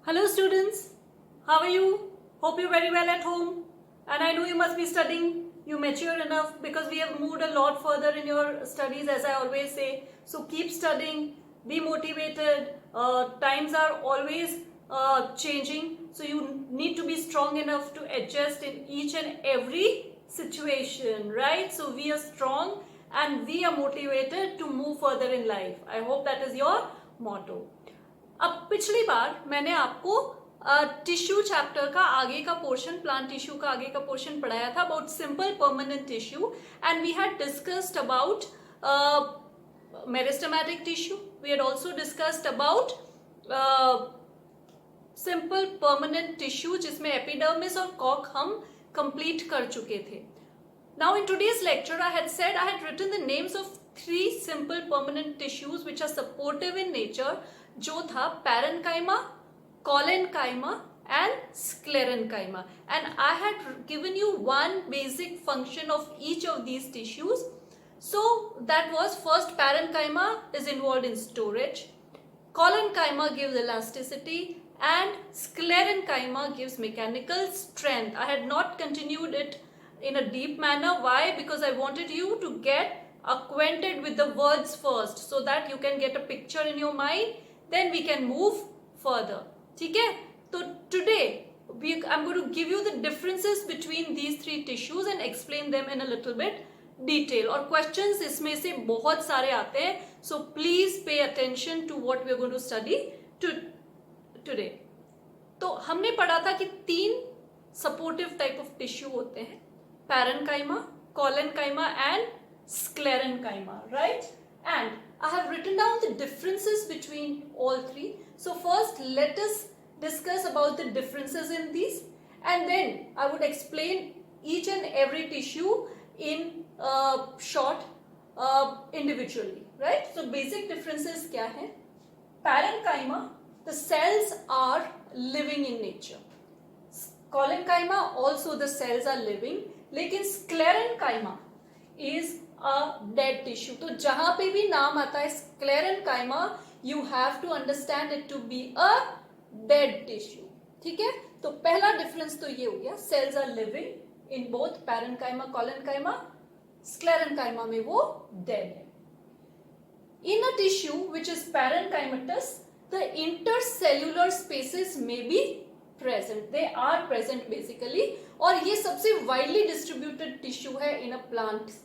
Hello students, how are you? Hope you're very well at home. And I know you must be studying. You mature enough because we have moved a lot further in your studies, as I always say. So keep studying, be motivated. Times are always changing. So you need to be strong enough to adjust in each and every situation, right? So we are strong and we are motivated to move further in life. I hope that is your motto. अब पिछली बार मैंने आपको tissue chapter का आगे का portion, plant tissue का आगे का पोर्शन पढ़ाया था about simple permanent tissue and we had discussed about meristematic tissue. We had also discussed about simple permanent tissue जिसमें एपिडर्मिस और कॉक हम कंप्लीट कर चुके थे. Now in today's lecture I had said I had written the names of 3 simple permanent tissues which are supportive in nature, जो था parenchyma, collenchyma and sclerenchyma, and I had given you one basic function of each of these tissues. So that was, first, parenchyma is involved in storage, collenchyma gives elasticity and sclerenchyma gives mechanical strength. I had not continued it in a deep manner. Why? Because I wanted you to get acquainted with the words first so that you can get a picture in your mind, then we can move further. ठीक है? So today I'm going to give you the differences between these 3 tissues and explain them in a little bit detail. और questions इसमें से बहुत सारे आते हैं, so please pay attention to what we are going to study today. तो हमने पढ़ा था कि 3 supportive type of tissue होते हैं, parenchyma, collenchyma and sclerenchyma, right? And I have written down the differences between all 3. So first let us discuss about the differences in these, and then I would explain each and every tissue in short individually, right? So basic differences क्या है? Parenchyma, the cells are living in nature. Collenchyma also the cells are living, लेकिन sclerenchyma is a dead tissue. तो जहां पे भी नाम आता है sclerenchyma, you have to understand it to be a dead tissue. ठीक है? तो पहला डिफरेंस तो ये हो गया, cells are living in both parenchyma, collenchyma. sclerenchyma में वो dead है. In a tissue which is parenchymatous, the intercellular spaces may be present. They are present basically, और ये सबसे widely distributed tissue है in a plant.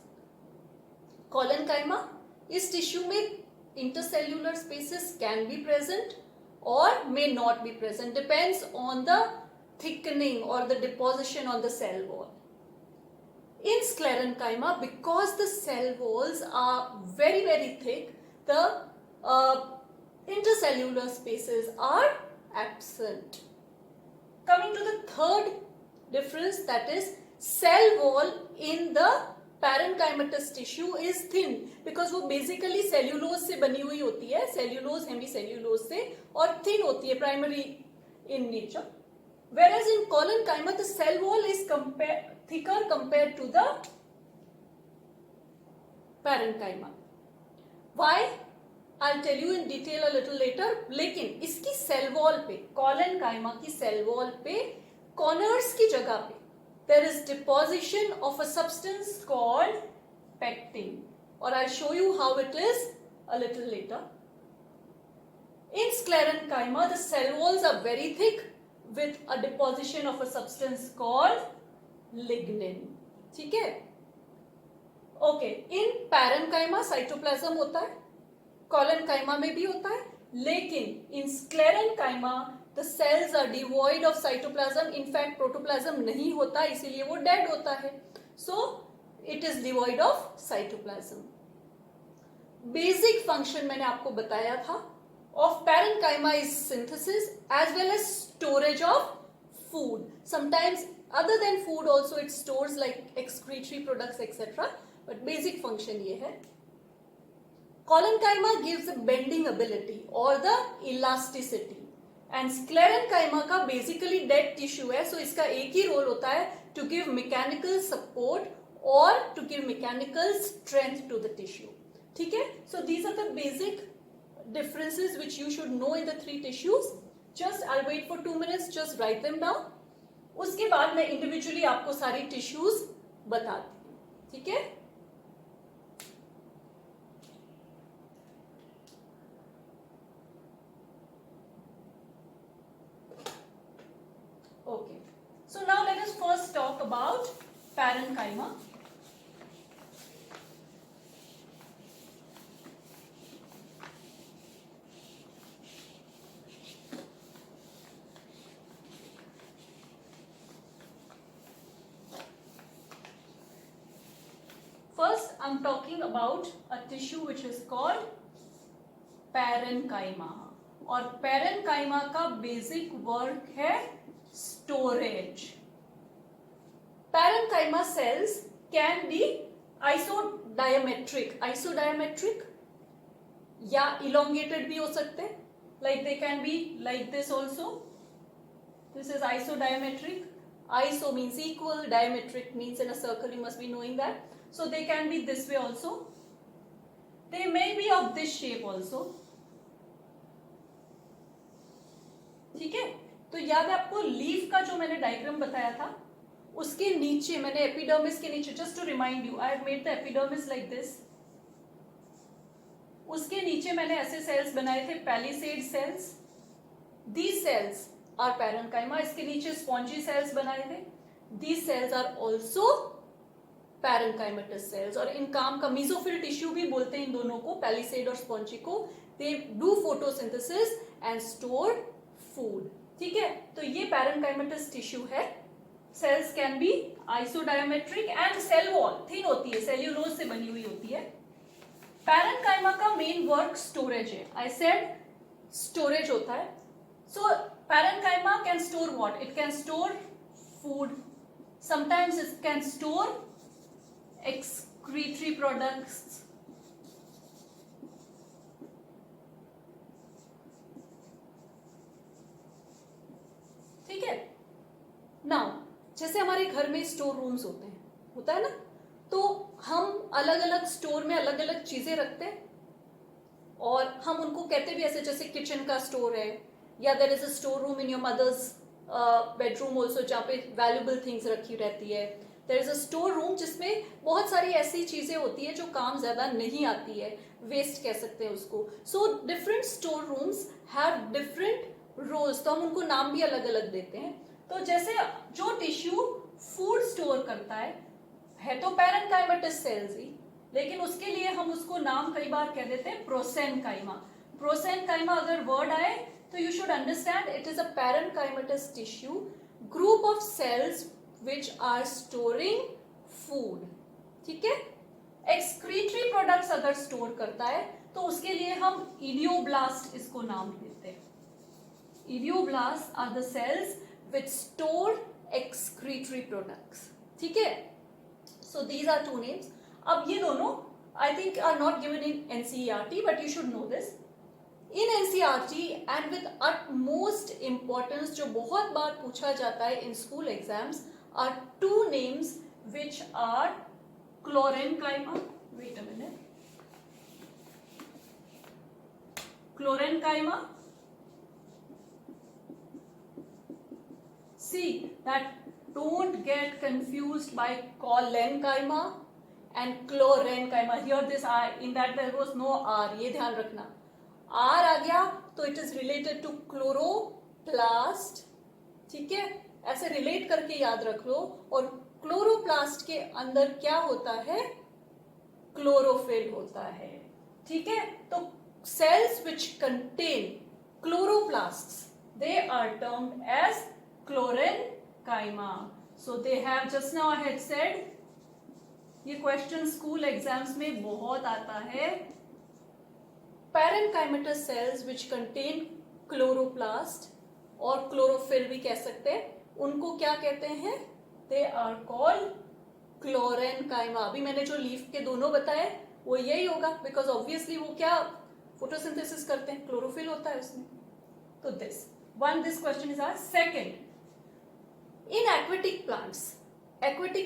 Collenchyma, इस tissue में intercellular spaces can be present or may not be present, depends on the thickening or the deposition on the cell wall. In sclerenchyma, because the cell walls are very very thick, the intercellular spaces are absent. Coming to the third difference, that is cell wall in the parenchymatous tissue is thin, because वो basically cellulose से बनी हुई होती है, cellulose hemicellulose से, और thin होती है, primary in nature. Whereas in collenchyma the cell wall is thicker compared to the parenchyma. Why? I'll tell you in detail a little later. लेकिन इसकी cell wall पे, collenchyma की cell wall पे, corners की जगह पे there is deposition of a substance called pectin, or I'll show you how it is a little later. In sclerenchyma the cell walls are very thick with a deposition of a substance called lignin. ठीक है? Okay, in parenchyma cytoplasm होता है, collenchyma में भी होता है, लेकिन in sclerenchyma the cells are devoid of cytoplasm. In fact protoplasm नहीं होता, इसीलिए वो dead होता है. So it is devoid of cytoplasm. Basic function मैंने आपको बताया था of parenchyma is synthesis as well as storage of food. Sometimes other than food also it stores like excretory products etc. But basic function ये है. Collenchyma gives the bending ability or the elasticity, and sclerenchyma का basically dead tissue है, so इसका एक ही role होता है to give mechanical support or to give mechanical strength to the tissue. ठीक है? So these are the basic differences which you should know in the 3 tissues. Just I wait for 2 minutes, just write them down. उसके बाद मैं individually आपको सारी tissues बताती हूँ. ठीक है. Okay. So now let us first talk about parenchyma. First, I'm talking about a tissue which is called parenchyma. और parenchyma का basic work है storage. Parenchyma cells can be isodiametric या elongated भी हो सकते हैं. Like they can be like this also. This is isodiametric. Iso means equal, diametric means in a circle, you must be knowing that. So they can be this way also. They may be of this shape also. ठीक है. तो याद है आपको leaf का जो मैंने diagram बताया था, उसके नीचे मैंने एपिडर्मिस के नीचे, just to remind you, I have made the epidermis like this. उसके नीचे मैंने ऐसे सेल्स बनाए थे, palisade cells. These cells are parenchyma. इसके नीचे स्पॉन्जी सेल्स बनाए थे. These cells are also parenchymatous cells. और इन काम का मीजोफिल टिश्यू भी बोलते हैं इन दोनों को, पैलिसेड और स्पॉन्जी को. They do photosynthesis and store food. ठीक है. तो ये पैरेन्काइमेटस टिश्यू है. Cells can be isodiametric and cell wall thin होती है, सेल्यूलोज से बनी हुई होती है. पैरेन्काइमा का मेन वर्क स्टोरेज है. आई सेड स्टोरेज होता है. So parenchyma can store what? It can store food. Sometimes it can store excretory products. ठीक है. नाउ जैसे हमारे घर में स्टोर रूम्स होते हैं, होता है ना, तो हम अलग अलग स्टोर में अलग अलग चीजें रखते हैं और हम उनको कहते भी ऐसे, जैसे किचन का स्टोर है, या there is a store room in your mother's bedroom also, जहाँ पे वैल्यूएबल थिंग्स रखी रहती है. There is a store room जिसमें बहुत सारी ऐसी चीजें होती है जो काम ज्यादा नहीं आती है, वेस्ट कह सकते हैं उसको. So different store rooms have different roles, तो हम उनको नाम भी अलग अलग देते हैं. तो जैसे जो टिश्यू फूड स्टोर करता है तो पैरेन्काइमेटस सेल्स ही, लेकिन उसके लिए हम उसको नाम कई बार कह देते हैं प्रोसेनकाइमा. प्रोसेनकाइमा अगर वर्ड आए तो you should understand it is a parenchymatous tissue group of cells which are storing food. ठीक है. एक्सक्रीटरी प्रोडक्ट्स अगर स्टोर करता है तो उसके लिए हम इडियोब्लास्ट इसको नाम देते हैं. Idioblast are the cells which store excretory products. ठीक है. So these are two names. अब ये दोनों I think are not given in NCERT, but you should know this. In NCERT and with utmost importance, जो बहुत बार पूछा जाता है in school exams, are two names which are chlorenchyma. Wait a minute. Chlorenchyma. See that don't get confused by collenchyma and chlorenchyma. Here this I, in that there was no R. ये ध्यान रखना. R आ गया तो it is related to chloroplast. ठीक है. ऐसे relate करके याद रख लो. और क्लोरोप्लास्ट के अंदर क्या होता है? क्लोरोफिल होता है. ठीक है. तो cells which contain chloroplasts, they are termed as chlorenchyma. So they have, just now I had said, ये क्वेश्चन स्कूल एग्जाम्स में बहुत आता है. Parenchymatous cells which contain chloroplast और क्लोरोफिल भी कह सकते हैं, उनको क्या कहते हैं? They are called chlorenchyma. अभी मैंने जो लीफ के दोनों बताए वो यही होगा, बिकॉज ऑब्वियसली वो क्या फोटोसिंथेसिस करते हैं, क्लोरोफिल होता है उसमें. तो this question is our second. इन एक्वेटिक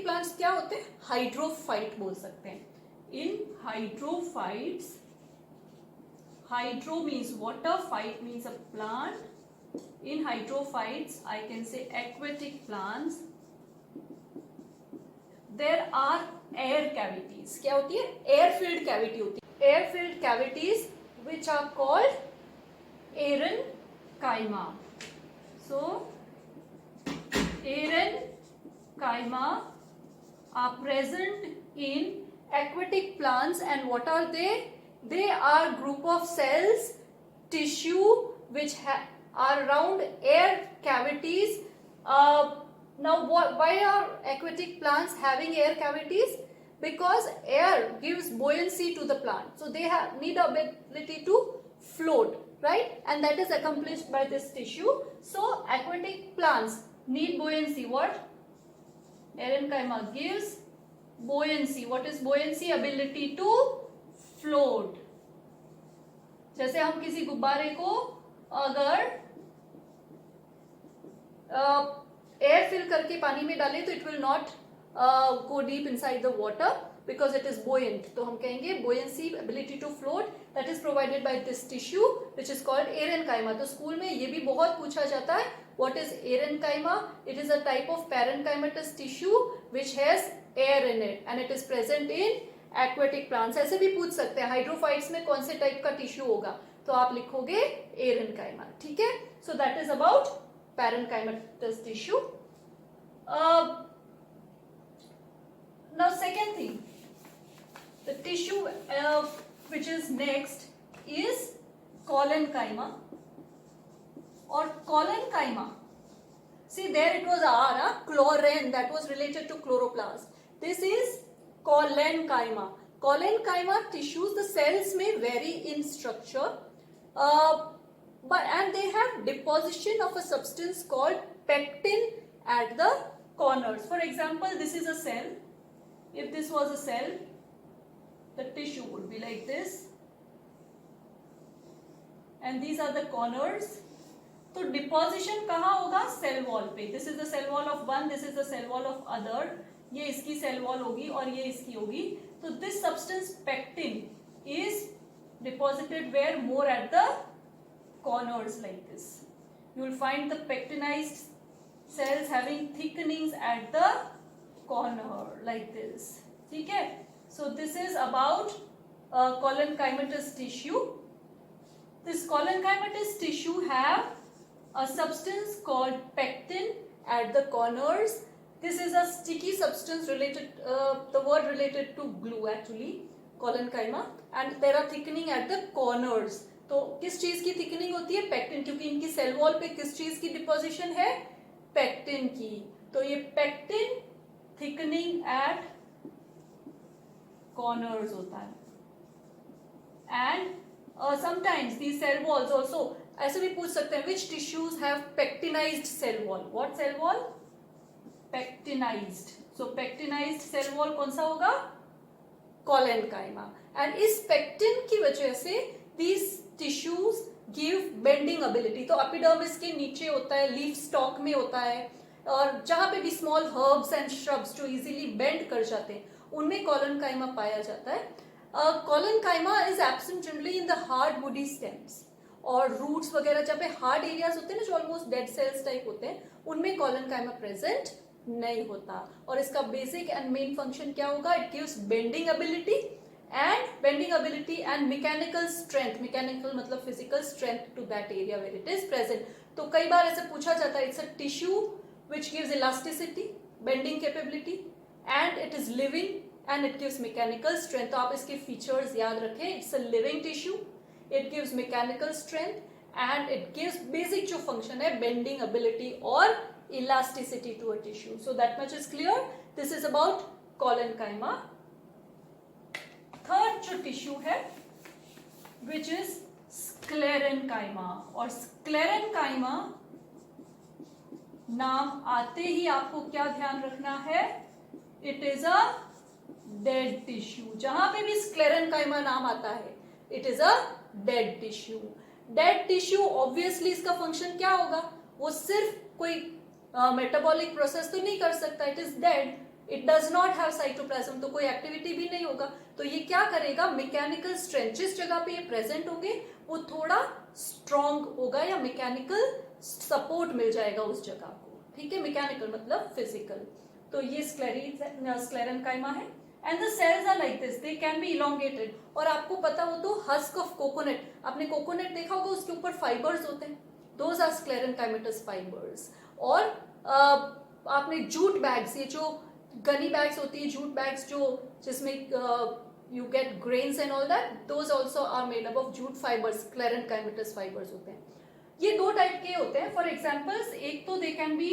प्लांट्स क्या होते हैं? हाइड्रोफाइट बोल सकते हैं. In hydrophytes, hydro means water, phyte means a plant. in hydrophytes, I can say aquatic plants, there are air cavities. क्या होती है? Air filled cavity होती है. Air filled cavities which are called parenchyma. So parenchyma are present in aquatic plants, and what are they? They are group of cells, tissue which are around air cavities. Now why are aquatic plants having air cavities? Because air gives buoyancy to the plant, so they need ability to float, right? And that is accomplished by this tissue. So aquatic plants need buoyancy. What? Parenchyma gives buoyancy. What is buoyancy? Ability to float. जैसे हम किसी गुब्बारे को अगर air fill करके पानी में डालें तो it will not go deep inside the water because it is buoyant. तो हम कहेंगे buoyancy, ability to float, that is provided by this tissue which is called parenchyma. तो स्कूल में ये भी बहुत पूछा जाता है. What is parenchyma? It is a type of parenchymatous tissue which has air in it and it is present in aquatic plants. ऐसे भी पूछ सकते हैं हाइड्रोफाइट्स में कौन से टाइप का टिश्यू होगा, तो आप लिखोगे parenchyma. ठीक है? So that is about parenchymatous tissue. Now second thing, the tissue which is next is collenchyma or collenchyma. See there it was R, chlorine, that was related to chloroplast. This is collenchyma. Collenchyma tissues, the cells may vary in structure, and they have deposition of a substance called pectin at the corners. For example, this is a cell. If this was a cell, the tissue would be like this, and these are the corners. तो deposition कहाँ होगा? Cell wall पे. This is the cell wall of one, this is the cell wall of other. ये इसकी cell wall होगी और ये इसकी होगी. तो this substance pectin is deposited where? More at the corners like this. You will find the pectinized cells having thickenings at the corner like this. ठीक है? So this is about collenchymatous tissue. This collenchymatous tissue have a substance called pectin at the corners. This is a sticky substance related, the word related to glue actually, collenchyma, and there are thickening at the corners. तो किस चीज की thickening होती है? Pectin, क्योंकि इनकी cell wall पे किस चीज की डिपोजिशन है? पेक्टिन की. तो ये पेक्टिन थिकनिंग एट कॉर्नर्स होता है. And sometimes the cell walls also, ऐसे भी पूछ सकते हैं which tissues have pectinized cell wall. What cell wall? Pectinized. So pectinized cell wall कौन सा होगा? collenchyma. एंड इस पेक्टिन की वजह से these tissues give bending ability. तो एपिडर्मिस के नीचे होता है, लीफ स्टॉक में होता है, और जहां पे भी स्मॉल हर्ब्स एंड श्रब्स जो इजीली बेंड कर जाते हैं उनमें collenchyma पाया जाता है. collenchyma is absent generally in the hard woody stems और रूट्स वगैरह जहाँ पे हार्ड एरियाज होते हैं ना, जो ऑलमोस्ट डेड सेल्स टाइप होते हैं, उनमें collenchyma प्रेजेंट नहीं होता. और इसका बेसिक एंड मेन फंक्शन क्या होगा? It gives bending ability and mechanical strength. Mechanical मतलब physical strength to that area where it is present. तो कई बार ऐसे पूछा जाता है, it's a tissue which gives elasticity, bending capability, and it is living and it gives mechanical strength. तो आप इसके features याद रखें. It's a living tissue, it gives mechanical strength and it gives basic जो function है bending ability और elasticity to a tissue. So that much is clear. This is about collenchyma. Third जो tissue है which is sclerenchyma. और sclerenchyma नाम आते ही आपको क्या ध्यान रखना है? It is a dead tissue. जहां पे भी स्क्लेरेनकाइमा नाम आता है, it is a dead tissue. Dead tissue obviously इसका फंक्शन क्या होगा? वो सिर्फ कोई मेटाबॉलिक प्रोसेस तो नहीं कर सकता. It is dead, it does not have cytoplasm, तो कोई एक्टिविटी भी नहीं होगा. तो ये क्या करेगा? मैकेनिकल स्ट्रेंथ, जिस जगह पे ये प्रेजेंट होंगे वो थोड़ा स्ट्रॉन्ग होगा या मैकेनिकल सपोर्ट मिल जाएगा उस जगह को, ठीक है। मैकेनिकल मतलब फिजिकल। तो ये स्क्लेरेनकाइमा है। And the cells are like this, they can be elongated. और आपको पता हो तो हस्क ऑफ कोकोनट, आपने कोकोनट देखा होगा, उसके ऊपर फाइबर्स होते हैं, दोज आर स्क्लेरेनकाइमेटस फाइबर्स। और आपने जूट बैग्स, ये जो गनी बैग्स होती है, जूट बैग्स जो जिसमें you get grains and all that, those also are made up of jute fibers, sclerenchymatous fibers होते हैं। ये दो टाइप के होते हैं। फॉर एग्जाम्पल्स, एक तो दे can be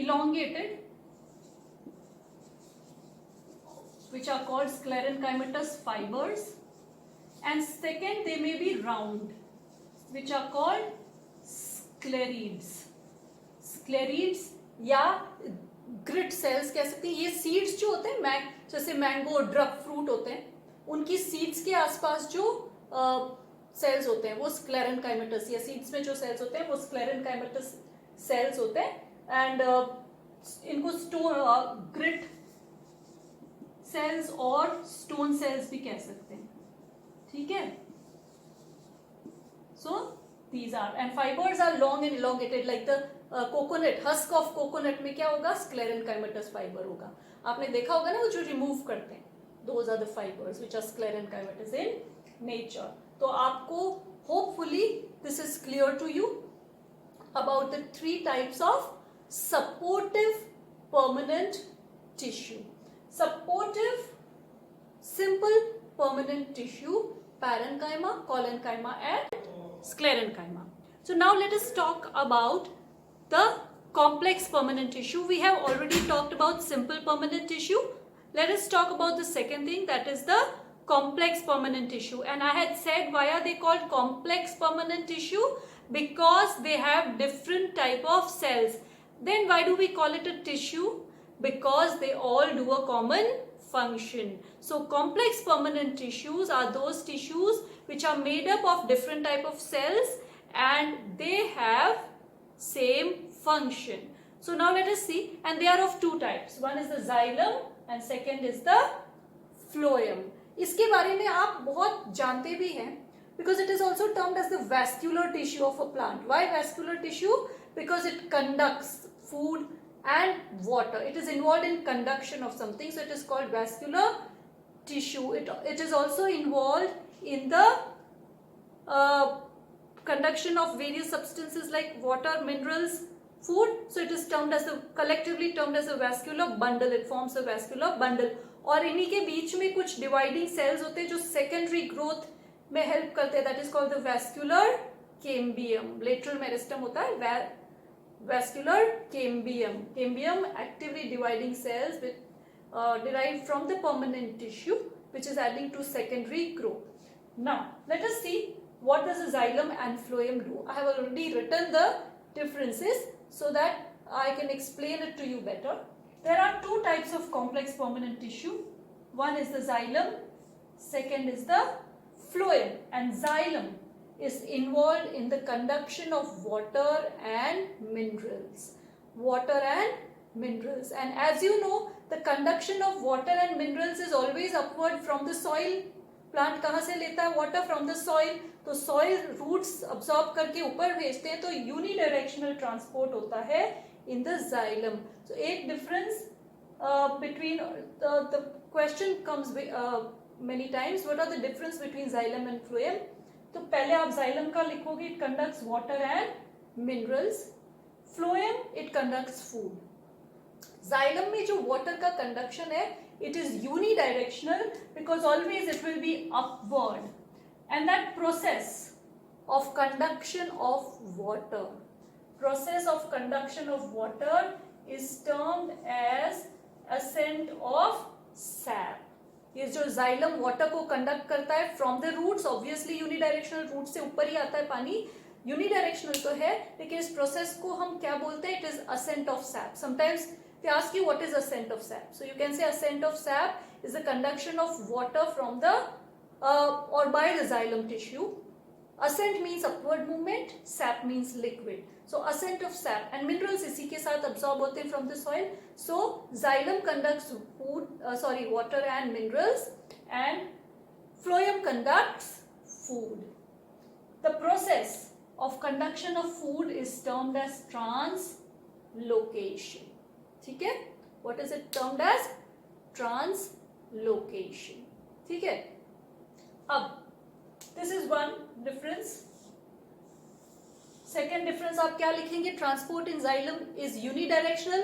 elongated which are called sclerenchymatous fibers, and second they may be round which are called sclerids. Sclerids या ग्रिट सेल्स कह सकते हैं। ये सीड्स जो होते हैं, जैसे मैंगो ड्रग फ्रूट होते हैं, उनकी सीड्स के आसपास जो सेल्स होते हैं वो स्क्लेरेनकाइमेटस, या सीड्स में जो सेल्स होते हैं वो स्क्लेरेनकाइमेटस सेल्स होते हैं। एंड इनको ग्रिट सेल्स और स्टोन सेल्स भी कह सकते हैं, ठीक है। So these are, and fibres are long and elongated like the coconut, husk of coconut में क्या होगा, स्क्लेरेनकाइमेटस फाइबर होगा। आपने देखा होगा ना वो जो रिमूव करते हैं, those are the fibers which are sclerenchymatous in nature. तो आपको hopefully this is clear to you about the 3 types of supportive permanent tissue. Supportive simple permanent tissue, parenchyma, collenchyma and sclerenchyma. So now let us talk about the complex permanent tissue. We have already talked about simple permanent tissue. Let us talk about the second thing, that is the complex permanent tissue. And I had said, why are they called complex permanent tissue? Because they have different type of cells. Then why do we call it a tissue? Because they all do a common function. So complex permanent tissues are those tissues which are made up of different type of cells and they have same function. So now let us see, and they are of 2 types. One is the xylem and second is the phloem. इसके बारे में आप बहुत जानते भी हैं, because it is also termed as the vascular tissue of a plant. Why vascular tissue? Because it conducts food and water. It is involved in conduction of something, so it is called vascular tissue. It is also involved in the conduction of various substances like water, minerals, food. So it is termed as collectively termed as a vascular bundle. It forms a vascular bundle. और इन्हीं के बीच में कुछ dividing cells होते हैं जो secondary growth में help करते हैं. That is called the vascular cambium. Lateral meristem होता है vascular cambium. Cambium actively dividing cells derived from the permanent tissue which is adding to secondary growth. Now let us see what does the xylem and phloem do. I have already written the differences so that I can explain it to you better. There are 2 types of complex permanent tissue. One is the xylem, second is the phloem. And xylem is involved in the conduction of water and minerals. Water and minerals. And as you know, the conduction of water and minerals is always upward from the soil. Plant कहाँ से लेता है water? From the soil. तो soil roots absorb करके ऊपर भेजते हैं, तो unidirectional transport होता है in the xylem. So एक difference between the question comes many times. What are the difference between xylem and phloem? तो पहले आप जाइलम का लिखोगे, it conducts water and minerals. Phloem it conducts food. Xylem में जो वाटर का conduction है, it is unidirectional because always it will be upward. And that process of conduction of water is termed as ascent of sap. ये जो xylem water को conduct करता है from the roots, obviously unidirectional, root से ऊपर ही आता है पानी, यूनिडायरेक्शनल तो है, लेकिन इस प्रोसेस को हम क्या बोलते हैं? It is ascent of sap. Sometimes they ask you what is ascent of sap, so you can say ascent of sap is the conduction of water from the और by the xylem tissue. Ascent means upward movement, sap means liquid. So ascent of sap, and minerals इसी के साथ absorb होते हैं from the soil. So xylem conducts water and minerals, and phloem conducts food. The process of conduction of food is termed as translocation. ठीक है, what is it termed as? Translocation. ठीक है, अब this is one difference. Second difference आप क्या लिखेंगे? Transport in xylem is unidirectional,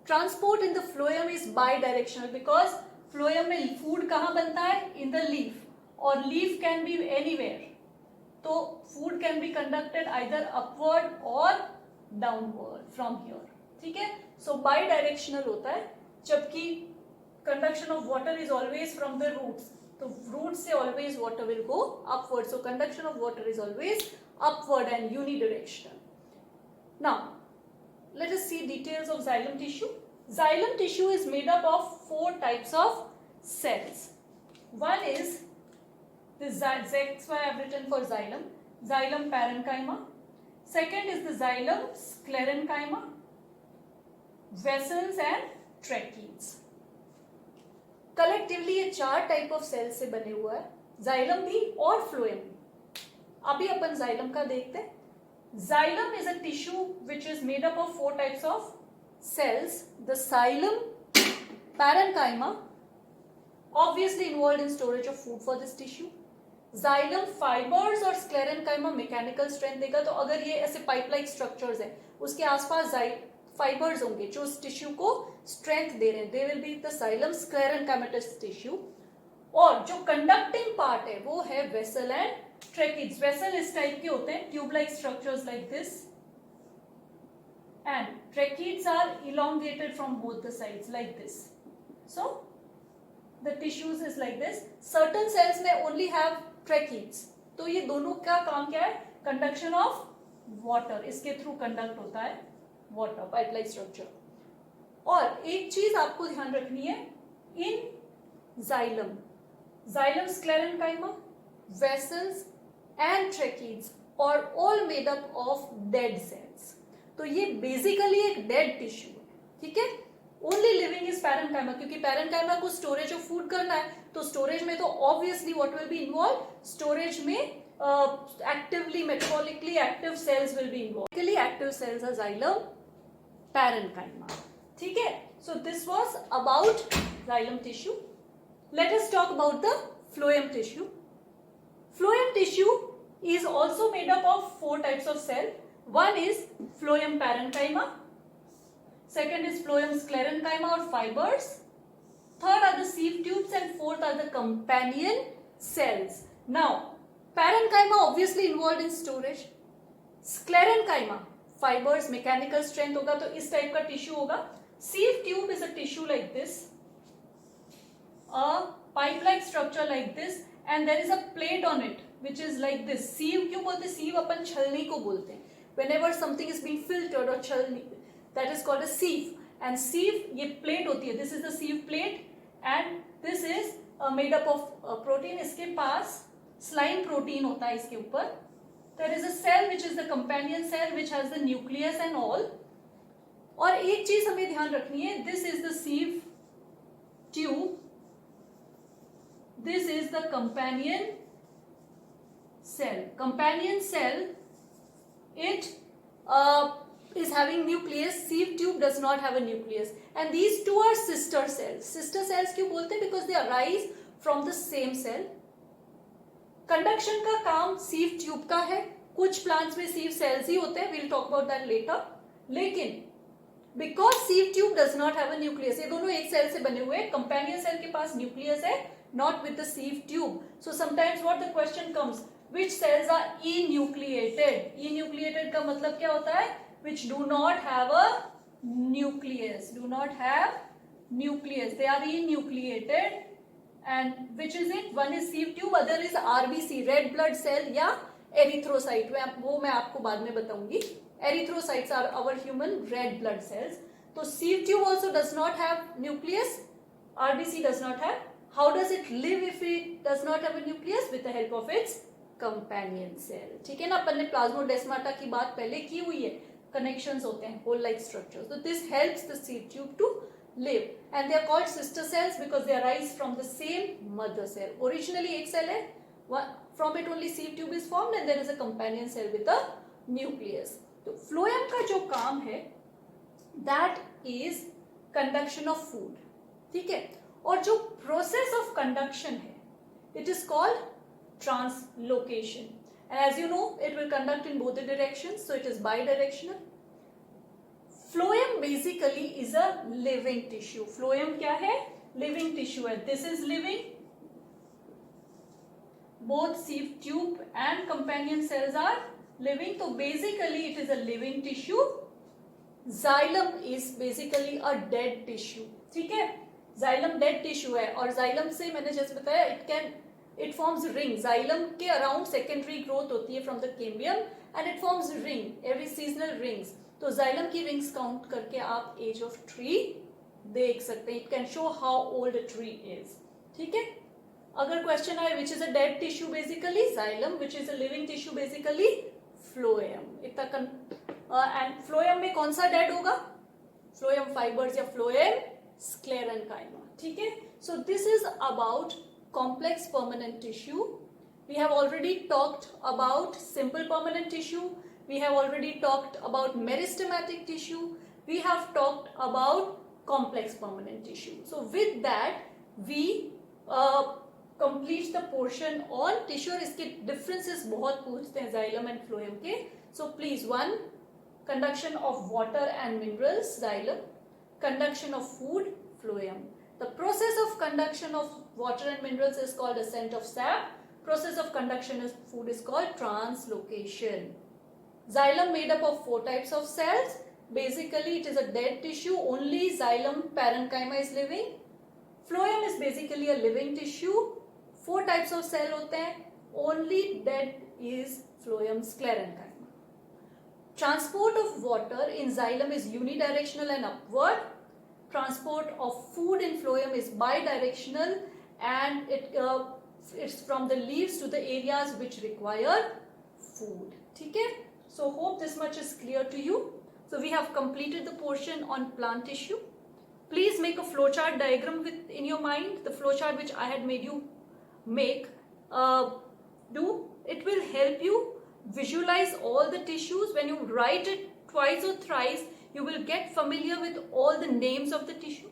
transport in the phloem is bidirectional because phloem में food कहाँ बनता है? In the leaf, और leaf can be anywhere. तो food can be conducted either upward or downward from here. ठीक है, so bidirectional होता है, जबकि conduction of water is always from the roots. तो roots से always water will go upward. So conduction of water is always upward and unidirectional. Now let us see details of xylem tissue. Xylem tissue is made up of 4 types of cells. One is this, that's why I have written for xylem. Xylem parenchyma. Second is the xylem sclerenchyma, vessels and tracheids. Collectively ये 4 type of cell से बने हुआ है, xylem भी और phloem भी. अभी अपन xylem का देखते हैं. Xylem is a tissue which is made up of 4 types of cells. The xylem parenchyma obviously involved in storage of food for this tissue. Xylem fibers और sclerenchyma मैकेनिकल स्ट्रेंथ देगा. तो अगर ये ऐसे पाइप लाइक स्ट्रक्चर्स है, उसके आसपास fibres होंगे जो उस टिश्यू को स्ट्रेंथ दे रहे हैं. They will be the xylem sclerenchymatous tissue. और जो कंडक्टिंग पार्ट है वो है वेसल एंड ट्रैकिड्स. वेसल इस टाइप के होते हैं, tube like structures like this, and tracheids are elongated from both the sides like this. So the tissues is like this. Certain cells में ओनली हैव ट्रैकिड्स. तो ये दोनों का काम क्या है? कंडक्शन ऑफ वाटर, इसके थ्रू कंडक्ट होता है वाटर, पाइप लाइक स्ट्रक्चर. और एक चीज आपको ध्यान रखनी है, इन xylem, xylem sclerenchyma, vessels and tracheids are all made up of dead cells. तो ये बेसिकली एक डेड टिश्यू है. ठीक है, ओनली लिविंग इज पैरेंकाइमा, क्योंकि पैरेंकाइमा को स्टोरेज ऑफ फूड करना है. तो स्टोरेज में तो obviously what will be involve? Storage में actively metabolically active cells will be involve. Active cells are xylem parenchyma. ठीक है, so this was about xylem tissue. Let us talk about the phloem tissue. Phloem tissue is also made up of 4 types of cell. One is phloem parenchyma. Second is phloem sclerenchyma or fibers. Third are the sieve tubes and fourth are the companion cells. Now, parenchyma obviously involved in storage. Sclerenchyma, fibers, mechanical strength होगा, तो इस type का tissue होगा. Sieve tube is a tissue like this, a pipe-like structure like this, and there is a plate on it which is like this. Sieve क्यों बोलते हैं? Sieve अपन छलनी को बोलते हैं. Whenever something is being filtered or छलनी, that is called a sieve. And sieve ये plate होती है. This is the sieve plate, and this is made up of protein. इसके पास slime protein होता है इसके ऊपर. There is a cell which is the companion cell which has the nucleus and all. और एक चीज हमें ध्यान रखनी है, this is the sieve tube, this is the companion cell. Companion cell, it is having nucleus. Sieve tube does not have a nucleus, and these two are sister cells. Sister cells क्यों बोलते हैं? Because they arise from the same cell. Conduction का काम sieve tube का है. कुछ plants में sieve cells ही होते हैं, we'll talk about that later. लेकिन because sieve tube does not have a nucleus, ये दोनों एक सेल से बने हुए हैं. कंपेनियन सेल के पास न्यूक्लियस है, not with the sieve tube. So sometimes what the question comes, which cells are enucleated? Enucleated का मतलब क्या होता है? Which do not have a nucleus, do not have nucleus, they are enucleated. And which is it? One is sieve tube, other is RBC, red blood cell या erythrocyte. वो मैं आपको बाद में बताऊंगी. Erythrocytes are our human red blood cells. So sieve tube also does not have nucleus. RBC does not have. How does it live if it does not have a nucleus? With the help of its companion cell. ठीक है ना, अपन ने plasmodesmata की बात पहले की हुई है. Connections होते हैं, whole like structures. So this helps the sieve tube to live, and they are called sister cells because they arise from the same mother cell. Originally एक cell है, from it only sieve tube is formed, and there is a companion cell with a nucleus. तो phloem का जो काम है that is conduction of food, ठीक है। और जो प्रोसेस ऑफ कंडक्शन है it is called translocation, and as you know it will conduct in both the directions, so it is bidirectional. Phloem basically is a living tissue. Phloem क्या है? Living tissue है. This is living. Both sieve tube and companion cells are living. So basically it is a living tissue. Xylem is basically a dead tissue. ठीक है? Xylem dead tissue है और xylem से मैंने जैसे बताया it forms ring. Xylem के around secondary growth होती है from the cambium and it forms ring, every seasonal rings. तो xylem की rings count करके आप age of tree देख सकते हैं. It can show how old a tree is. ठीक है? अगर question आए which is a dead tissue basically xylem, which is a living tissue basically phloem. इतना and phloem में कौन सा dead होगा? Phloem fibers या phloem sclerenchyma. ठीक है? So this is about complex permanent tissue. We have already talked about simple permanent tissue. We have already talked about meristematic tissue. We have talked about complex permanent tissue. So with that, we complete the portion on tissue. और इसके differences बहुत पूछते हैं xylem and phloem के. So please, one, conduction of water and minerals, xylem. Conduction of food, phloem. The process of conduction of water and minerals is called ascent of sap. Process of conduction of food is called translocation. Xylem made up of 4 types of cells. Basically, it is a dead tissue. Only xylem parenchyma is living. Phloem is basically a living tissue. 4 types of cell होते हैं. Only dead is phloem sclerenchyma. Transport of water in xylem is unidirectional and upward. Transport of food in phloem is bidirectional and it's from the leaves to the areas which require food. ठीक है? So hope this much is clear to you. So we have completed the portion on plant tissue. Please make a flowchart diagram in your mind. The flowchart which I had made you make. It will help you visualize all the tissues. When you write it twice or thrice, you will get familiar with all the names of the tissue.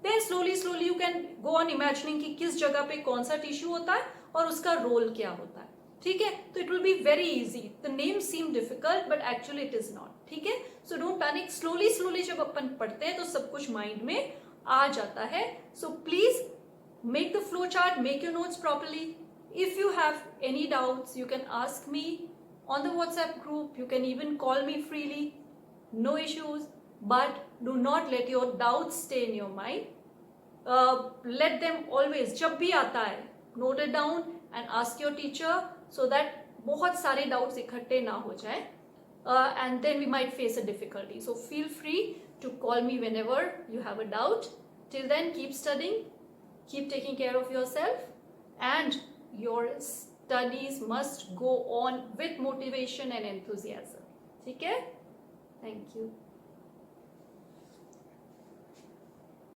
Then slowly you can go on imagining कि किस जगह पे कौन सा tissue होता है और उसका रोल क्या होता है. ठीक है? तो it will be very easy. The names seem difficult but actually it is not. ठीक है? So don't panic. Slowly जब अपन पढ़ते हैं तो सब कुछ माइंड में आ जाता है. So please make the flow chart, make your notes properly. If you have any doubts, you can ask me on the WhatsApp group. You can even call me freely. No issues, but do not let your doubts stay in your mind. Let them always, जब भी आता है, note it down and ask your teacher so that बहुत सारे doubts इकट्ठे ना हो जाए. And then we might face a difficulty. So feel free to call me whenever you have a doubt. Till then, keep studying, keep taking care of yourself, and your studies must go on with motivation and enthusiasm. ठीक है? Thank you.